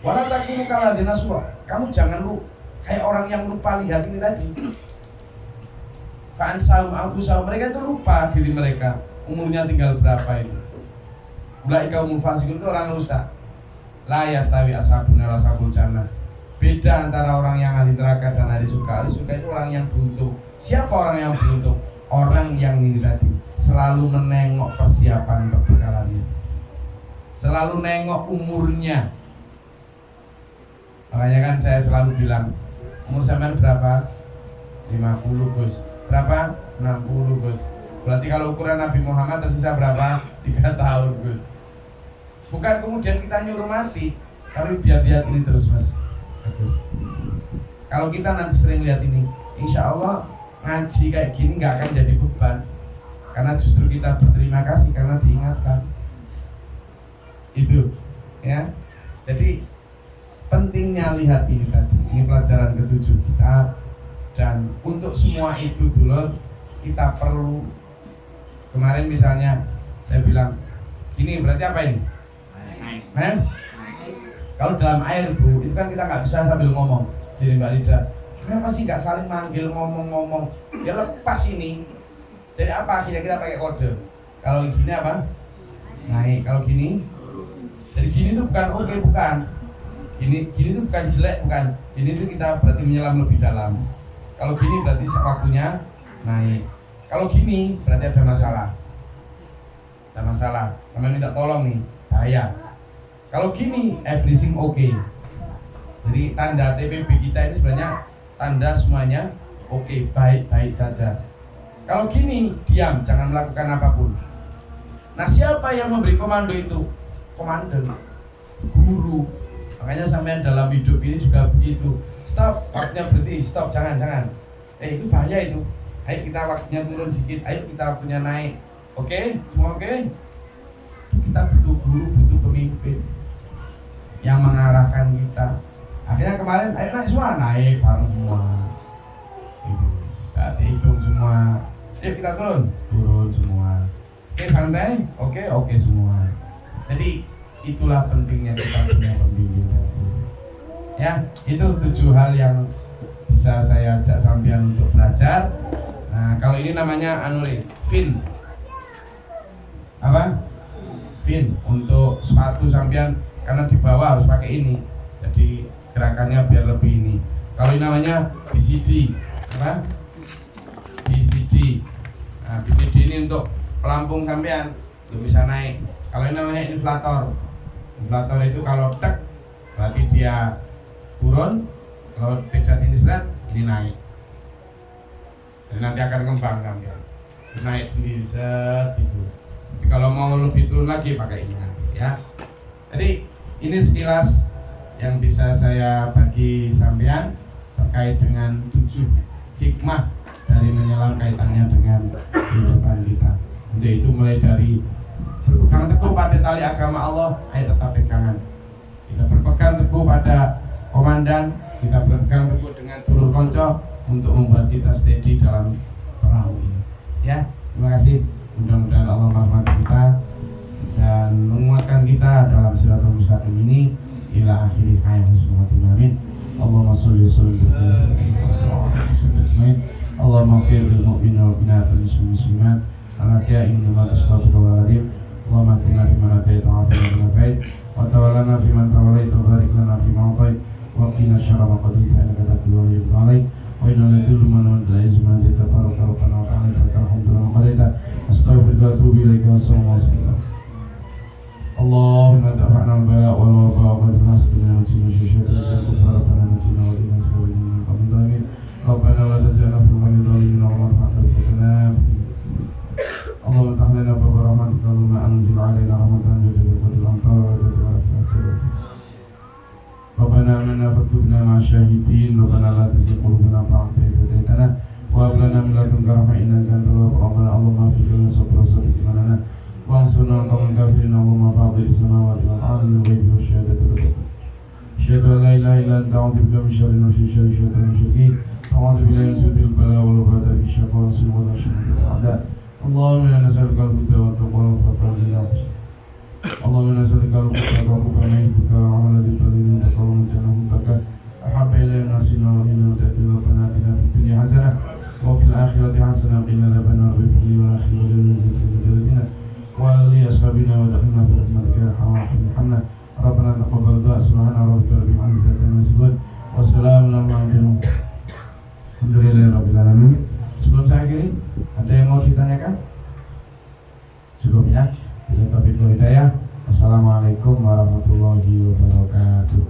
walau takunu kaladina suwa. Kamu jangan kayak orang yang lupa lihat ini tadi. Fa'ansahum anfusahum, mereka itu lupa diri mereka. Umurnya tinggal berapa ini. Ulaika humul fasiqun, itu orang rusak. La yastawi ashabun nar ashabul jannah. Beda antara orang yang ahli neraka dan ahli surga. Ahli surga itu orang yang beruntung. Siapa orang yang beruntung? Orang yang ini tadi selalu menengok persiapan perbekalannya, selalu nengok umurnya. Makanya kan saya selalu bilang, umur sampean berapa? 50 Gus. Berapa? 60 Gus. Berarti kalau ukuran Nabi Muhammad tersisa berapa? 3 tahun Gus. Bukan kemudian kita nyuruh mati, tapi biar lihat ini terus Mas. Bagus. Kalau kita nanti sering lihat ini, insya Allah ngaji kayak gini nggak akan jadi beban, karena justru kita berterima kasih karena diingatkan. Itu, ya. Jadi pentingnya lihat ini tadi. Ini pelajaran ke-7 kita. Dan untuk semua itu dulu kita perlu. Kemarin misalnya saya bilang, gini berarti apa ini? Kalau dalam air Bu, itu kan kita nggak bisa sambil ngomong. Jadi Mbak Lida, kenapa sih nggak saling manggil ngomong-ngomong? Ya lepas ini. Jadi apa akhirnya kita pakai kode? Kalau gini apa? Naik. Kalau gini? Jadi gini itu bukan oke, bukan. Gini itu bukan jelek, bukan. Gini itu kita berarti menyelam lebih dalam. Kalau gini berarti waktunya naik. Kalau gini berarti ada masalah. Ada masalah. Teman minta tolong nih, bahaya. Kalau gini, everything okay. Jadi tanda TPB kita ini sebenarnya tanda semuanya oke, baik-baik saja. Kalau gini, diam, jangan melakukan apapun. Nah, siapa yang memberi komando itu? Komandan, guru. Makanya sampai dalam hidup ini juga begitu. Stop, waktunya berhenti, stop, jangan. Itu bahaya itu. Ayo kita waktunya turun dikit, ayo kita punya naik. Oke, semua oke? Kita butuh guru, butuh pemimpin yang mengarahkan kita. Akhirnya kemarin, ayo naik semua, naik bareng semua. Kita hitung semua. Yuk kita turun semua. Oke santai, oke semua. Jadi itulah pentingnya kita punya pembimbing. Ya, itu 7 hal yang bisa saya ajak sampean untuk belajar. Nah, kalau ini namanya anuri, fin. Apa? Fin untuk sepatu sampean. Karena di bawah harus pakai ini, jadi gerakannya biar lebih ini. Kalau ini namanya BCD, apa? BCD. Nah, BCD ini untuk pelampung sampean, untuk bisa naik. Kalau ini namanya inflator. Inflator itu kalau tek, berarti dia turun. Kalau pijat ini seret, ini naik. Jadi nanti akan kembang sampean. Naik sendiri set itu. Tapi kalau mau lebih turun lagi pakai ini nanti, ya. Jadi ini sekilas yang bisa saya bagi sampean terkait dengan 7 hikmah dari menyelam kaitannya dengan kehidupan kita. Untuk itu mulai dari berpegang teguh pada tali agama Allah, ayo tetap pegangan. Kita berpegang teguh pada komandan, kita berpegang teguh dengan dulur konco untuk membuat kita steady dalam perahu ini. Ya, terima kasih. Mudah-mudahan Allah merahmati kita dan menguatkan kita dalam siratul mustaqim ini ila akhir hayat semua. Amin. Allahumma sholli Allahumma fir lil mu'minina wal mu'minat wal muslimin ala ta'in wa astagfirullahaladzim. Allahumma kunna fi man ataita wa fi man afait wa tawallana fi man tawallait wa barik lana fi ma atait وقنا شر ما قضيت فإنك تقضي ولا يقضى عليك وإن لا يذل من والعز من أنت تبارك ربنا وتعالى لك الحمد لله قضيت أستغفرك وأتوب إليك والسلام عليكم. اللهم دفعنا البلاء والوباء وقدرنا سبيلنا وتينا شيشة وسلم ربنا نتينا ودينا سبيلنا من قبل ظالمين ربنا لا تجعلنا في القوم الظالمين ولا تحرمنا. اللهم افتح لنا باب رحمتك اللهم أنزل علينا رحمة بجودك الأمطار وجودك ربنا آمنا فاكتبنا مع الشاهدين ربنا لا تزغ قلوبنا بعد إذ هديتنا وهب لنا من لدنك رحمة إنك أنت الوهاب ربنا اللهم اغفر لنا صبر وصدق إيماننا وانصرنا على القوم الكافرين اللهم فاطر السماوات والأرض عالم الغيب والشهادة أشهد أن لا إله إلا أنت أعوذ بك من شر نفسي وشر الشيطان المشركين أعوذ بالله من شر البلاء والوباء والشقاء والسوء والشر والأعداء اللهم إنا نسألك الهدى والتقى والعفاف والغنى اللهم إنا نسألك الهدى والتقى نعيذك وعمل بالطريق تقوم جنهم بك أحب إلينا نفسنا وإنا وتأتي ربنا آتنا في الدنيا حسنة وفي الآخرة حسنة وقنا عذاب النار بفضل وآخر وجل جلالنا ولأصحابنا ودخلنا برحمتك يا أرحم الراحمين ربنا تقبل دعاء سبحان ربك رب العزة عما يصفون وسلام على المرسلين alhamdulillahirabbil alamin. Sebelum saya akhiri, ada yang mau ditanyakan? Cukup ya. Bila taufiq wal hidayah. Wassalamualaikum warahmatullahi wabarakatuh.